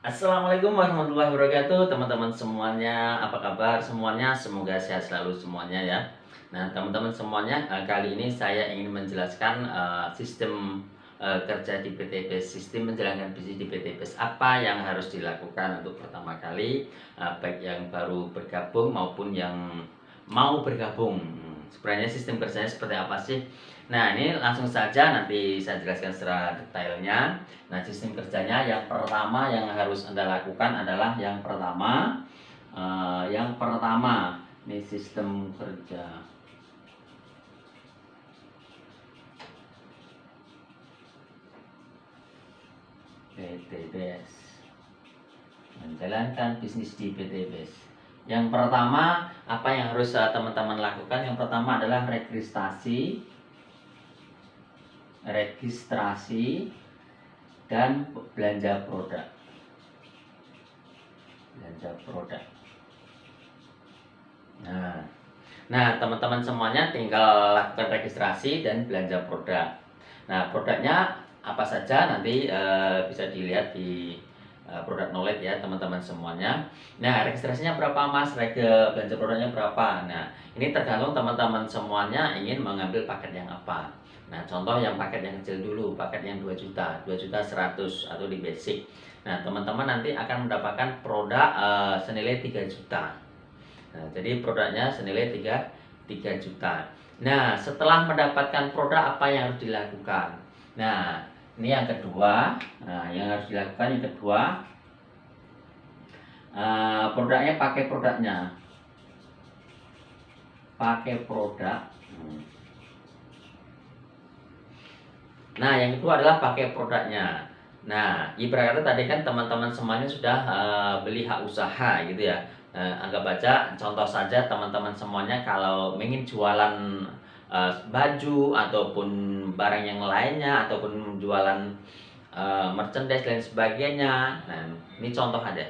Assalamualaikum warahmatullahi wabarakatuh, teman-teman semuanya. Apa kabar semuanya? Semoga sehat selalu semuanya ya. Nah, teman-teman semuanya, kali ini saya ingin menjelaskan sistem kerja di PTBS, sistem menjalankan bisnis di PTBS. Apa yang harus dilakukan untuk pertama kali, baik yang baru bergabung maupun yang mau bergabung. Sebenarnya sistem kerjanya seperti apa sih? Nah, ini langsung saja nanti saya jelaskan secara detailnya. Nah, sistem kerjanya yang pertama yang harus Anda lakukan adalah yang pertama ini sistem kerja PTBS. Menjalankan bisnis di PTBS. Yang pertama, apa yang harus teman-teman lakukan? Yang pertama adalah registrasi dan belanja produk. Nah, teman-teman semuanya tinggal lakukan registrasi dan belanja produk. Nah, produknya apa saja nanti bisa dilihat di produk knowledge ya teman-teman semuanya. Nah, registrasinya berapa Mas? Belanja produknya berapa? Nah, ini tergantung teman-teman semuanya ingin mengambil paket yang apa. Nah, contoh yang paket yang kecil dulu, paket yang 2 juta, 2 juta 100 atau di basic. Nah, teman-teman nanti akan mendapatkan produk senilai 3 juta. Nah, jadi produknya senilai 3 juta. Nah, setelah mendapatkan produk apa yang harus dilakukan? Nah, ini yang kedua. Nah, yang harus dilakukan yang kedua, produknya pakai produknya. Pakai produk. Nah, yang kedua adalah pakai produknya. Nah, ibaratnya tadi kan teman-teman semuanya sudah beli hak usaha gitu ya. Anggap aja contoh saja teman-teman semuanya kalau ingin jualan baju ataupun barang yang lainnya ataupun jualan merchandise dan sebagainya. Nah, ini contoh aja.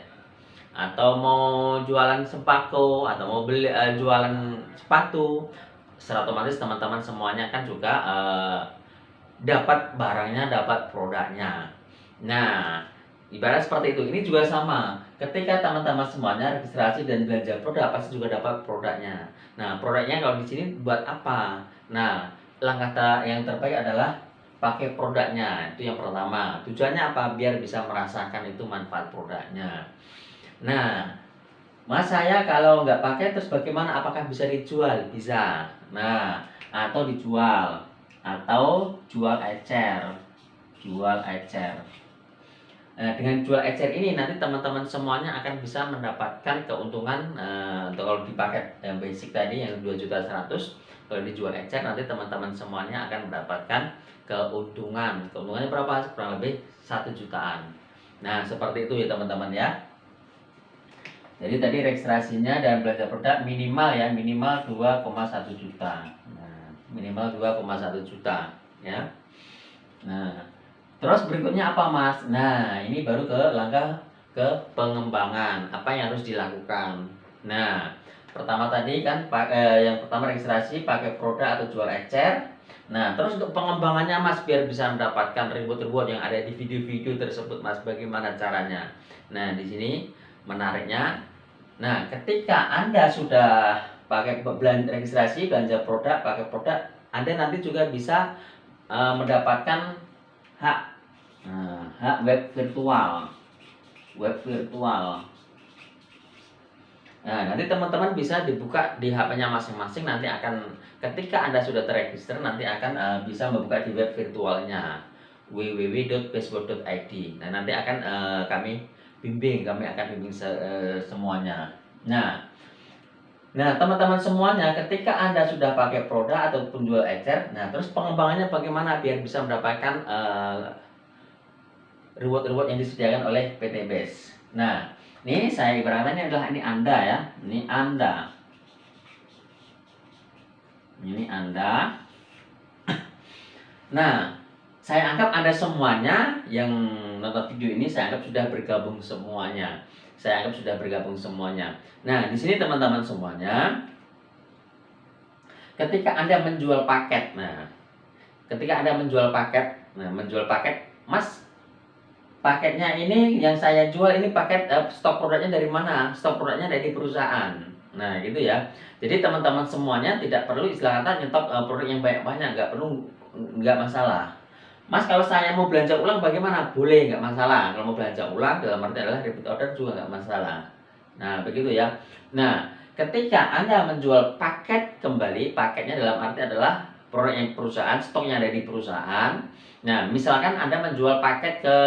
Atau mau jualan sembako atau mau beli jualan sepatu, secara otomatis teman-teman semuanya kan juga dapat barangnya, dapat produknya. Nah, ibarat seperti itu. Ini juga sama. Ketika teman-teman semuanya registrasi dan belanja produk, pasti juga dapat produknya. Nah, produknya kalau di sini buat apa? Nah, langkah yang terbaik adalah pakai produknya. Itu yang pertama. Tujuannya apa? Biar bisa merasakan itu manfaat produknya. Nah, Mas, saya kalau nggak pakai terus bagaimana? Apakah bisa dijual? Bisa. Nah, atau dijual atau jual ecer. Nah, dengan jual ecer ini nanti teman-teman semuanya akan bisa mendapatkan keuntungan kalau di paket yang basic tadi yang 2.100.000, kalau dijual ecer nanti teman-teman semuanya akan mendapatkan keuntungan. Keuntungannya berapa? Kurang lebih 1 jutaan. Nah, seperti itu ya teman-teman ya. Jadi tadi registrasinya dan belanja produk minimal 2,1 juta. Nah, minimal 2,1 juta ya. Nah, terus berikutnya apa Mas? Nah, ini baru ke langkah ke pengembangan. Apa yang harus dilakukan? Nah, pertama tadi kan yang pertama registrasi, pakai produk atau jual ecer. Nah, terus untuk pengembangannya Mas biar bisa mendapatkan reward-reward yang ada di video-video tersebut Mas, bagaimana caranya? Nah, di sini menariknya. Nah, ketika Anda sudah pakai registrasi, belanja produk, pakai produk, Anda nanti juga bisa mendapatkan hak hak web virtual. Nah, nanti teman-teman bisa dibuka di HP-nya masing-masing. Nanti akan ketika Anda sudah terregister, nanti akan bisa membuka di web virtualnya www.facebook.id. Nah, nanti akan kami akan bimbing semuanya. Nah, teman-teman semuanya, ketika Anda sudah pakai produk ataupun jual ecer, nah terus pengembangannya bagaimana biar bisa mendapatkan reward-reward yang disediakan oleh PTBS. Nah, ini saya ibaratnya ini adalah Anda ya. Ini Anda. Nah, saya anggap Anda semuanya yang nonton video ini saya anggap sudah bergabung semuanya. Nah, di sini teman-teman semuanya, ketika Anda menjual paket, Mas, paketnya ini yang saya jual ini paket stok produknya dari mana? Stok produknya dari perusahaan. Nah, gitu ya. Jadi teman-teman semuanya tidak perlu istilah kata nyetok produk yang banyak-banyak, nggak masalah. Mas, kalau saya mau belanja ulang bagaimana? Boleh, nggak masalah. Kalau mau belanja ulang dalam arti adalah repeat order juga nggak masalah. Nah, begitu ya. Nah, ketika Anda menjual paket kembali, paketnya dalam arti adalah produk yang perusahaan, stoknya ada di perusahaan. Nah, misalkan Anda menjual paket ke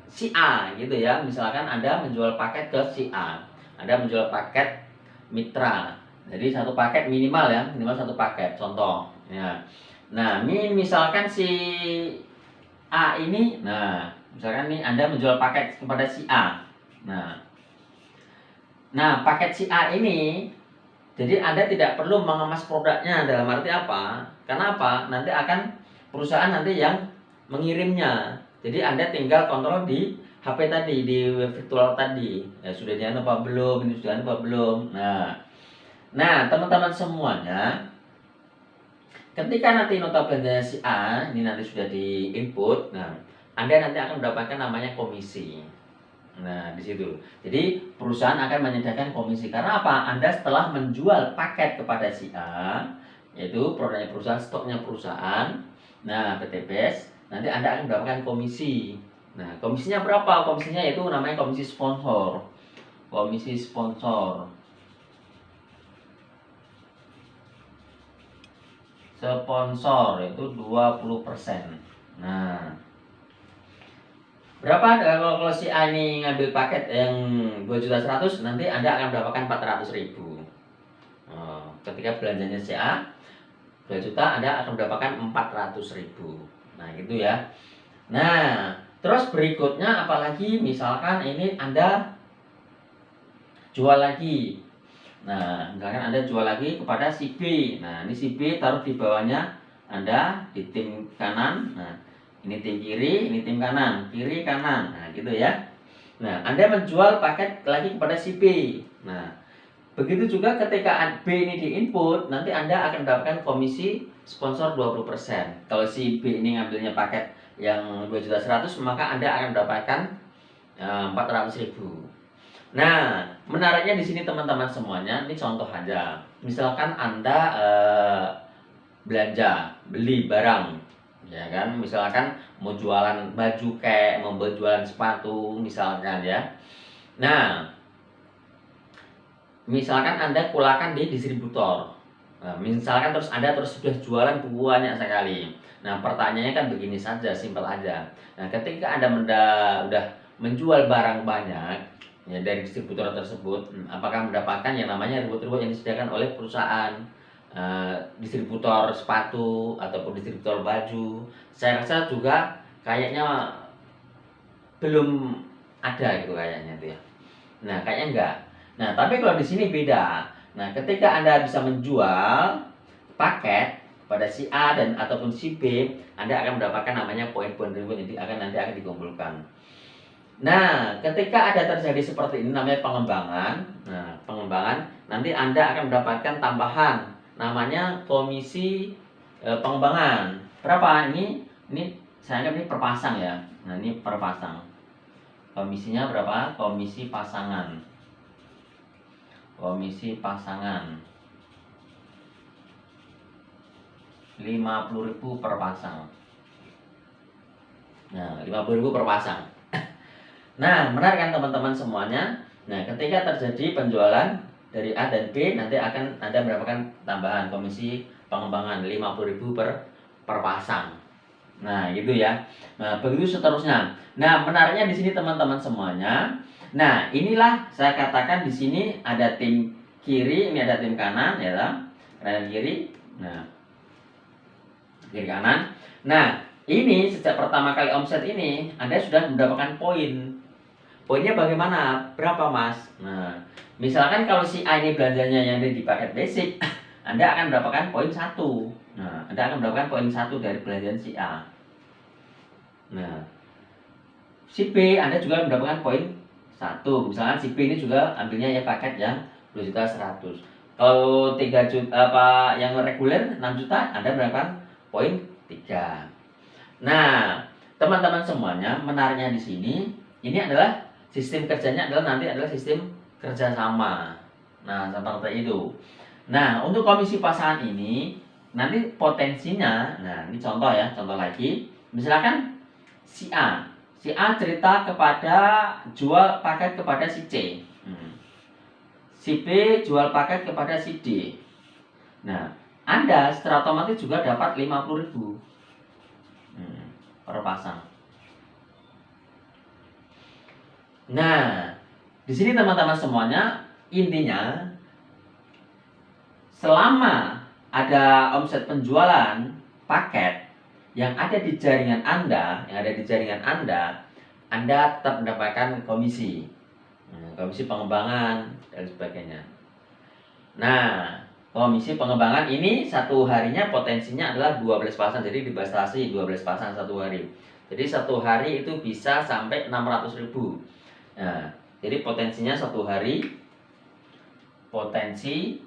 si A gitu ya. Misalkan Anda menjual paket ke si A. Anda menjual paket mitra. Jadi satu paket minimal ya, minimal satu paket. Contoh, ya. Nah, ini misalkan si A ini, nah, misalkan nih Anda menjual paket kepada si A. Nah, paket si A ini, jadi Anda tidak perlu mengemas produknya dalam arti apa? Karena apa? Nanti akan perusahaan nanti yang mengirimnya. Jadi Anda tinggal kontrol di HP tadi, di web virtual tadi. Ya, sudah dianu apa belum? Ini sudah anu apa belum? Nah, teman-teman semuanya, ketika nanti nota belanjanya si A ini nanti sudah di input, nah Anda nanti akan mendapatkan namanya komisi. Nah, di situ. Jadi perusahaan akan menyediakan komisi karena apa? Anda setelah menjual paket kepada si A, yaitu produknya perusahaan, stoknya perusahaan. Nah, PTBS, nanti Anda akan mendapatkan komisi. Nah, komisinya berapa? Komisinya yaitu namanya komisi sponsor. Komisi sponsor. Sponsor itu 20%. Nah, berapa kalau si A ini ngambil paket yang 2.100.000, nanti Anda akan mendapatkan 400.000. Ketika belanjanya si A 2 juta, Anda akan mendapatkan 400.000. Nah, gitu ya. Nah, terus berikutnya apalagi misalkan ini Anda jual lagi. Nah, misalkan Anda jual lagi kepada si B. Nah, ini si B taruh di bawahnya Anda di tim kanan. Nah, ini tim kiri, ini tim kanan, kiri kanan. Nah, gitu ya. Nah, Anda menjual paket lagi kepada si B. Nah, begitu juga ketika B ini diinput, nanti Anda akan mendapatkan komisi sponsor 20%. Kalau si B ini ngambilnya paket yang 2.100.000, maka Anda akan mendapatkan 400.000. Nah, menariknya di sini teman-teman semuanya, ini contoh aja. Misalkan Anda belanja, beli barang, ya kan? Misalkan mau jualan baju kayak, mau jualan sepatu, misalkan ya. Nah, misalkan Anda kulakan di distributor. Nah, misalkan terus Anda sudah jualan banyak sekali. Nah, pertanyaannya kan begini saja, simpel aja. Nah, ketika Anda udah menjual barang banyak ya dari distributor tersebut, apakah mendapatkan yang namanya reward yang disediakan oleh perusahaan distributor sepatu ataupun distributor baju? Saya rasa juga kayaknya belum ada gitu kayaknya tuh ya. Nah, kayaknya enggak. Nah, tapi kalau di sini beda. Nah, ketika Anda bisa menjual paket pada si A dan ataupun si B, Anda akan mendapatkan namanya poin-poin reward yang nanti akan dikumpulkan. Nah, ketika ada terjadi seperti ini namanya pengembangan. Nah, pengembangan nanti Anda akan mendapatkan tambahan namanya komisi pengembangan. Berapa ini? Ini saya anggap ini perpasang ya. Nah, ini perpasang. Komisinya berapa? Komisi pasangan. Komisi pasangan 50.000 per pasang. Nah, 50.000 per pasang. Nah, benar kan teman-teman semuanya? Nah, ketika terjadi penjualan dari A dan B, nanti akan Anda mendapatkan tambahan komisi pengembangan 50.000 per pasang. Nah, gitu ya. Nah, begitu seterusnya. Nah, menariknya di sini teman-teman semuanya. Nah, inilah saya katakan di sini ada tim kiri, ini ada tim kanan, ya kan? Kanan kiri. Nah, kiri kanan. Nah, ini sejak pertama kali omset ini Anda sudah mendapatkan poin. Poinnya bagaimana? Berapa, Mas? Nah, misalkan kalau si A ini belanjanya yang ada di paket basic, Anda akan mendapatkan poin 1. Nah, Anda akan mendapatkan poin 1 dari belanjaan si A. Nah, si B Anda juga mendapatkan poin 1. Misalkan si B ini juga ambilnya ya paket yang 2.100.000. Kalau 3 juta apa yang reguler 6 juta, Anda mendapatkan poin 3. Nah, teman-teman teman-teman semuanya, menariknya di sini, ini adalah sistem kerjanya adalah nanti adalah sistem kerjasama. Nah, seperti itu. Nah, untuk komisi pasangan ini nanti potensinya, nah ini contoh ya, contoh lagi. Misalkan si A, cerita kepada jual paket kepada si C. Si B jual paket kepada si D. Nah, Anda secara otomatis juga dapat 50.000 per pasang. Nah, di sini teman-teman semuanya, intinya selama ada omset penjualan paket yang ada di jaringan Anda, Anda tetap mendapatkan komisi. Komisi pengembangan dan sebagainya. Nah, komisi pengembangan ini satu harinya potensinya adalah 12 pasang. Jadi dibatasi 12 pasang satu hari. Jadi satu hari itu bisa sampai 600.000. Nah, jadi potensinya satu hari, potensi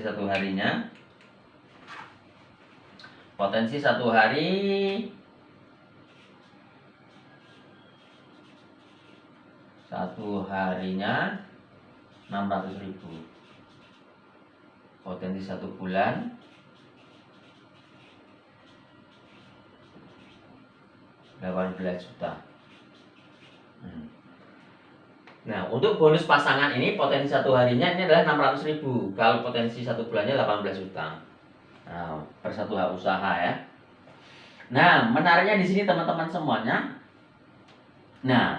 satu harinya, potensi satu hari harinya 600.000. Potensi satu bulan 18 juta. Nah, untuk bonus pasangan ini potensi satu harinya ini adalah 600.000. Kalau potensi satu bulannya 18 juta. Nah, per satu usaha ya. Nah, menariknya di sini teman-teman semuanya. Nah,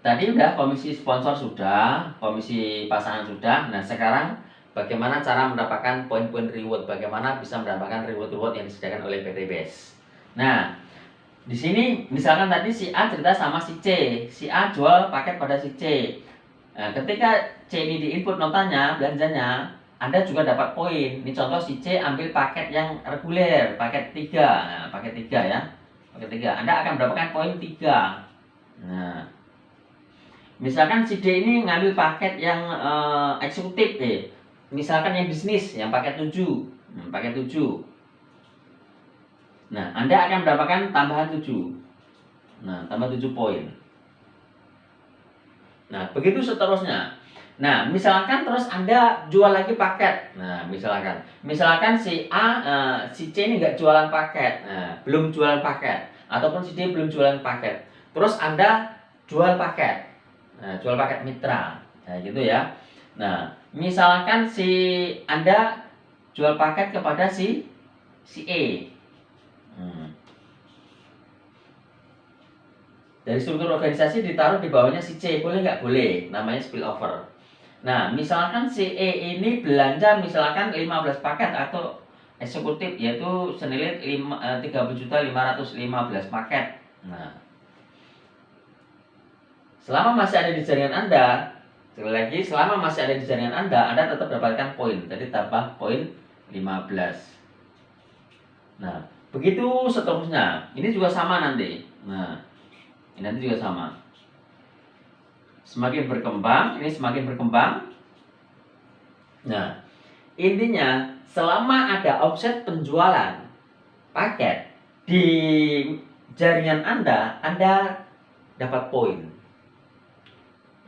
tadi udah komisi sponsor sudah, komisi pasangan sudah. Nah, sekarang bagaimana cara mendapatkan poin-poin reward? Bagaimana bisa mendapatkan reward yang disediakan oleh PT BES? Nah, di sini misalkan tadi si A cerita sama si C. Si A jual paket pada si C. Nah, ketika C ini diinput notanya, belanjanya, Anda juga dapat poin. Ini contoh si C ambil paket yang reguler, paket 3. Nah, paket 3 ya. Paket 3. Anda akan mendapatkan poin 3. Nah, misalkan si D ini ngambil paket yang eksekutif, misalkan yang bisnis, yang paket 7. Paket 7. Nah, Anda akan mendapatkan tambahan 7. Nah, tambah 7 poin. Nah, begitu seterusnya. Nah, misalkan terus Anda jual lagi paket. Nah, misalkan si A, si C ini nggak jualan paket. Nah, belum jualan paket. Ataupun si D belum jualan paket. Terus Anda jual paket. Nah, jual paket mitra. Nah, gitu ya. Nah, misalkan si Anda jual paket kepada si E. Dari struktur organisasi ditaruh di bawahnya si C, boleh nggak? Boleh, namanya spillover. Nah, misalkan si E ini belanja misalkan 15 paket atau eksekutif, yaitu senilai 30.515 paket. Nah, selama masih ada di jaringan Anda, sekali lagi, selama masih ada di jaringan Anda tetap dapatkan poin. Jadi tambah poin 15. Nah, begitu seterusnya. Ini juga sama nanti. Nah, ini nanti juga sama. Semakin berkembang, ini semakin berkembang. Nah, intinya selama ada offset penjualan paket di jaringan Anda dapat poin.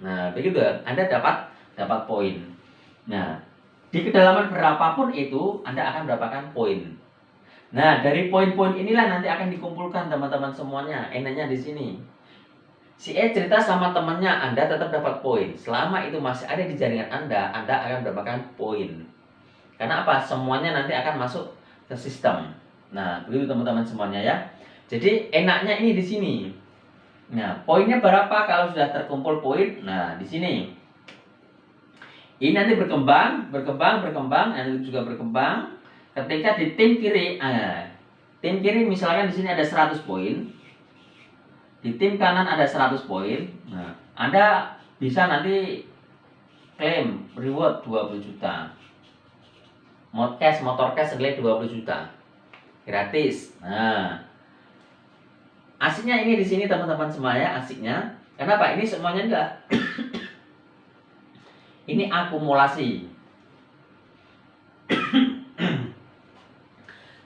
Nah, begitu ya, Anda dapat poin. Nah, di kedalaman berapapun itu Anda akan mendapatkan poin. Nah, dari poin-poin inilah nanti akan dikumpulkan teman-teman semuanya. Enaknya di sini. Si E cerita sama temannya, Anda tetap dapat poin. Selama itu masih ada di jaringan Anda akan mendapatkan poin. Karena apa? Semuanya nanti akan masuk ke sistem. Nah, begitu teman-teman semuanya ya. Jadi enaknya ini di sini. Nah, poinnya berapa kalau sudah terkumpul poin? Nah, di sini. Ini nanti berkembang, nanti juga berkembang. Ketika di tim kiri misalkan di sini ada 100 poin. Di tim kanan ada 100 poin. Nah, Anda bisa nanti klaim reward 20 juta. Motor cash senilai 20 juta. Gratis. Nah, asiknya ini di sini teman-teman semuanya, asiknya. Kenapa? Ini semuanya enggak. Ini akumulasi.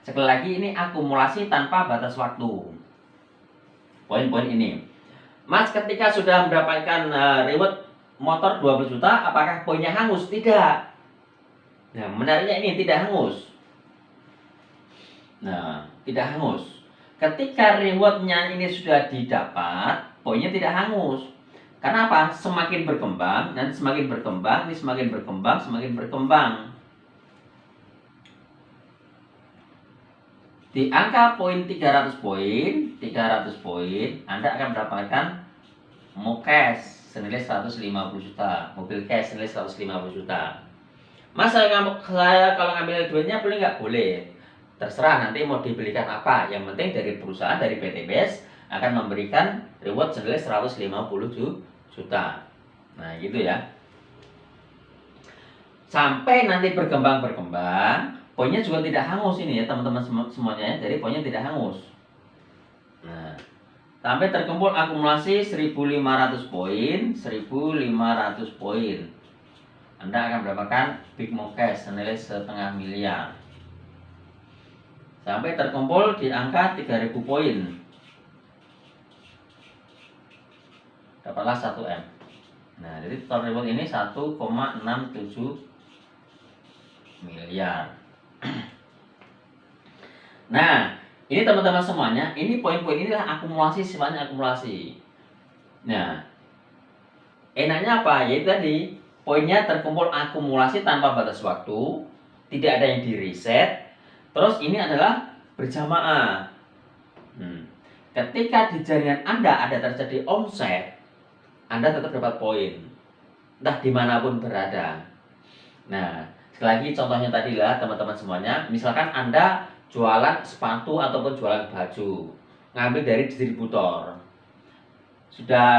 Sekali lagi ini akumulasi tanpa batas waktu. poin-poin ini. Mas ketika sudah mendapatkan reward motor 20 juta, apakah poinnya hangus? Tidak. Nah, menariknya ini tidak hangus. Nah, tidak hangus. Ketika rewardnya ini sudah didapat, poinnya tidak hangus. Karena apa? Semakin berkembang, nanti semakin berkembang, ini semakin berkembang, semakin berkembang. Di angka poin 300 poin, Anda akan mendapatkan cash senilai 150 juta, mobil cash senilai 150 juta. Mas, saya kalau ngambil duitnya boleh nggak? Boleh. Terserah nanti mau dibelikan apa. Yang penting dari perusahaan, dari PT BES akan memberikan reward senilai 150 juta. Nah, gitu ya. Sampai nanti berkembang, poinnya juga tidak hangus ini ya teman-teman semuanya ya. Jadi poinnya tidak hangus. Nah, sampai terkumpul akumulasi 1.500 poin, 1.500 poin. Anda akan mendapatkan big cash senilai 0,5 miliar. Sampai terkumpul di angka 3.000 poin. Dapatlah 1M. Nah, jadi total reward ini 1,67 miliar. Nah, ini teman-teman semuanya, ini poin-poin inilah akumulasi, sifatnya akumulasi. Nah, enaknya apa? Yaitu tadi, poinnya terkumpul akumulasi tanpa batas waktu, tidak ada yang di reset. Terus ini adalah berjamaah. Ketika di jaringan Anda ada terjadi omset, Anda tetap dapat poin, entah dimanapun berada. Nah, sekali lagi contohnya tadi lah teman-teman semuanya, misalkan Anda jualan sepatu ataupun jualan baju, ngambil dari distributor.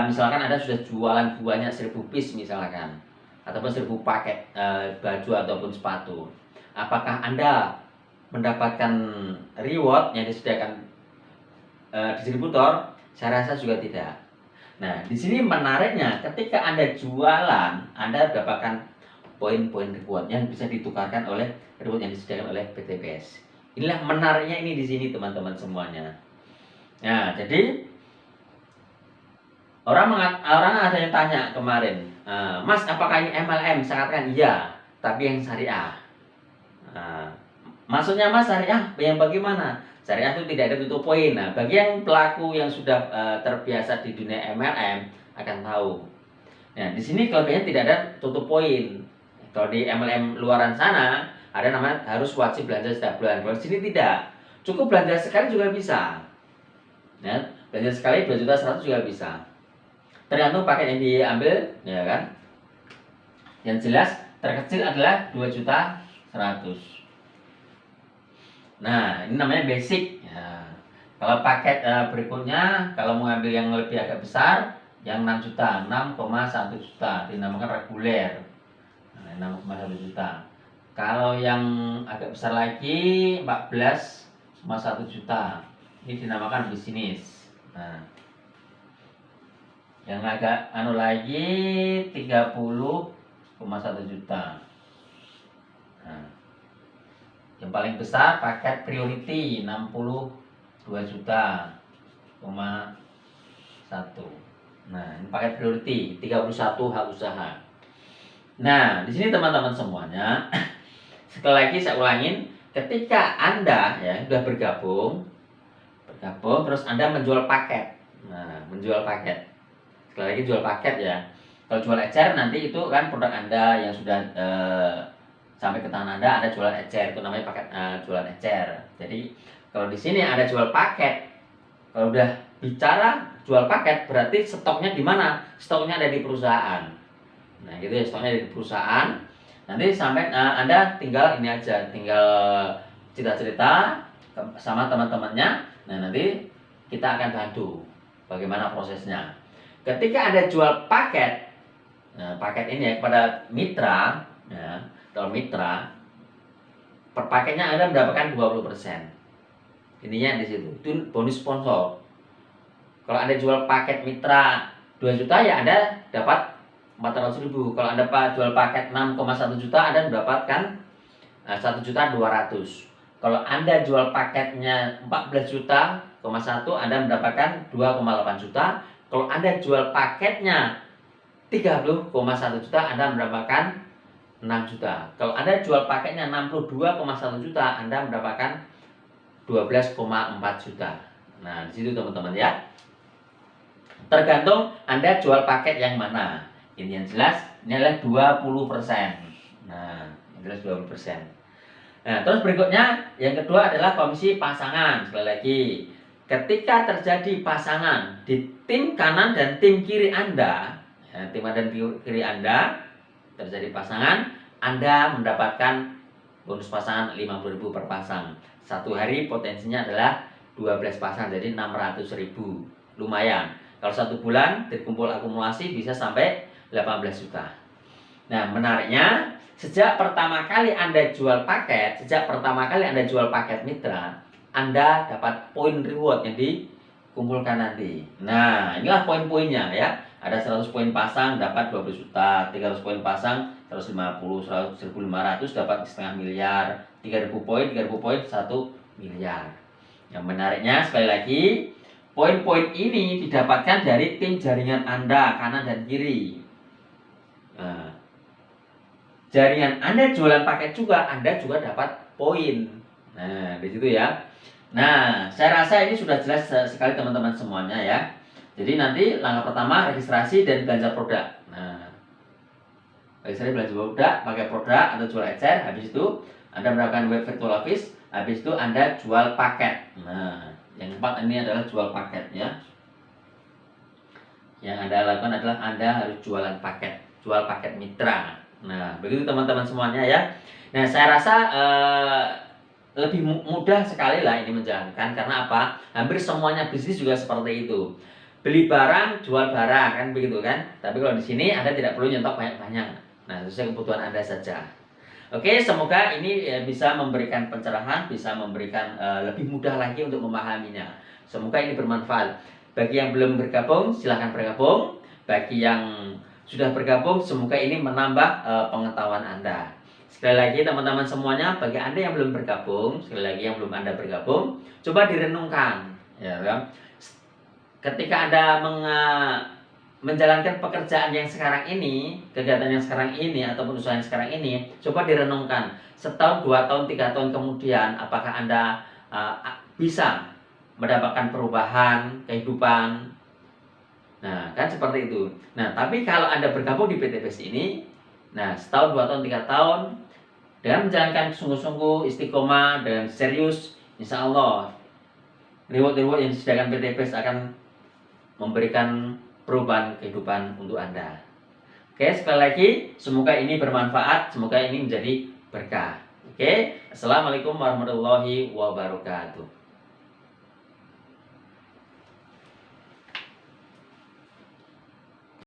Misalkan Anda sudah jualan banyak 1.000 piece misalkan, ataupun 1.000 paket baju ataupun sepatu. Apakah Anda mendapatkan reward yang disediakan distributor? Saya rasa juga tidak. Nah, di sini menariknya ketika Anda jualan, Anda mendapatkan poin-poin reward yang bisa ditukarkan oleh reward yang disediakan oleh PT BES. Inilah menariknya ini di sini teman-teman semuanya. Nah, jadi orang ada yang tanya kemarin, Mas, apakah ini MLM? Saya katakan iya, tapi yang syariah. Maksudnya Mas, syariah yang bagaimana? Syariah itu tidak ada tutup poin. Nah, bagi yang pelaku yang sudah terbiasa di dunia MLM akan tahu. Nah, di sini kelebihannya tidak ada tutup poin. Kalau di MLM luaran sana ada namanya harus wajib belanja setiap bulan. Kalau di sini tidak, cukup belanja sekali juga bisa. Ya, belanja sekali 2.100.000 juga bisa. Tergantung paket yang diambil, ya kan? Yang jelas terkecil adalah 2.100.000. Nah, ini namanya basic. Ya. Kalau paket berikutnya, kalau mau ambil yang lebih agak besar, yang 6 juta, 6,1 juta, dinamakan reguler. Nah, 6,1 juta. Kalau yang agak besar lagi, 14,1 juta. Ini dinamakan bisnis. Nah, yang agak lagi 30,1 juta. Nah, yang paling besar paket priority 62 juta, 1. Nah, ini paket priority 31 hak usaha. Nah, di sini teman-teman semuanya, sekali lagi saya ulangin, ketika Anda ya sudah bergabung terus Anda menjual paket. Nah, menjual paket. Sekali lagi jual paket ya. Kalau jual ecer nanti itu kan produk Anda yang sudah sampai ke tangan Anda jualan ecer, itu namanya paket jualan ecer. Jadi kalau di sini ada jual paket, kalau udah bicara jual paket berarti stoknya di mana? Stoknya ada di perusahaan. Nah, gitu ya, stoknya ada di perusahaan. Nanti sampai Anda tinggal ini aja, tinggal cerita-cerita sama teman-temannya. Nah, nanti kita akan bantu bagaimana prosesnya. Ketika Anda jual paket, nah, paket ini ya kepada mitra, ya, kalau mitra per paketnya Anda mendapatkan 20%. Intinya di situ. Itu bonus sponsor. Kalau Anda jual paket mitra 2 juta ya Anda dapat 400.000. Kalau Anda jual paket 6,1 juta Anda mendapatkan 1.200.000. Kalau Anda jual paketnya 14 juta, 1, Anda mendapatkan 2,8 juta. Kalau Anda jual paketnya 30,1 juta, Anda mendapatkan 6 juta. Kalau Anda jual paketnya 62,1 juta, Anda mendapatkan 12,4 juta. Nah, di situ teman-teman ya. Tergantung Anda jual paket yang mana. Ini yang jelas, ini adalah 20%. Nah, ini jelas 20%. Nah, terus berikutnya yang kedua adalah komisi pasangan. Sekali lagi, ketika terjadi pasangan di tim kanan dan tim kiri Anda, ya, tim kanan dan kiri Anda terjadi pasangan, Anda mendapatkan bonus pasangan 50.000 per pasang. Satu hari potensinya adalah 12 pasang, jadi 600.000. Lumayan. Kalau satu bulan dikumpul akumulasi bisa sampai 18 juta. Nah, menariknya sejak pertama kali Anda jual paket mitra, Anda dapat poin reward yang dikumpulkan nanti. Nah, inilah poin-poinnya ya. Ada 100 poin pasang dapat 12 juta, 300 poin pasang 150, 1.500 dapat setengah miliar, 3.000 poin 1 miliar. Yang menariknya sekali lagi, poin-poin ini didapatkan dari tim jaringan Anda kanan dan kiri. Nah, jaringan Anda jualan paket juga, Anda juga dapat poin. Nah, di situ ya. Nah, saya rasa ini sudah jelas sekali teman-teman semuanya ya. Jadi nanti langkah pertama registrasi dan belanja produk. Nah, registrasi belanja produk, pakai produk atau jual ecer. Habis itu Anda melakukan web virtual office. Habis itu Anda jual paket. Nah, yang keempat ini adalah jual paket ya. Yang Anda lakukan adalah Anda harus jualan paket, jual paket mitra. Nah, begitu teman-teman semuanya ya. Nah, saya rasa lebih mudah sekali lah ini menjalankan. Karena apa? Hampir semuanya bisnis juga seperti itu. Beli barang, jual barang, kan begitu kan? Tapi kalau di sini Anda tidak perlu nyetok banyak-banyak. Nah, sesuai kebutuhan Anda saja. Oke, semoga ini bisa memberikan pencerahan, bisa memberikan lebih mudah lagi untuk memahaminya. Semoga ini bermanfaat. Bagi yang belum bergabung, silahkan bergabung. Bagi yang sudah bergabung, semoga ini menambah pengetahuan Anda. Sekali lagi teman-teman semuanya, bagi Anda yang belum bergabung, sekali lagi yang belum Anda bergabung, coba direnungkan, ya kan? Ketika Anda menjalankan pekerjaan yang sekarang ini, kegiatan yang sekarang ini, ataupun usaha yang sekarang ini, coba direnungkan. Setahun, 2 tahun, 3 tahun kemudian, apakah Anda bisa mendapatkan perubahan kehidupan? Nah, kan seperti itu. Nah, tapi kalau Anda bergabung di PT PES ini, nah, setahun, 2 tahun, 3 tahun, dengan menjalankan sungguh-sungguh, istiqomah, dan serius, insya Allah, reward-reward yang disediakan PT PES akan memberikan perubahan kehidupan untuk Anda. Oke, sekali lagi, semoga ini bermanfaat, semoga ini menjadi berkah. Oke, Assalamualaikum warahmatullahi wabarakatuh.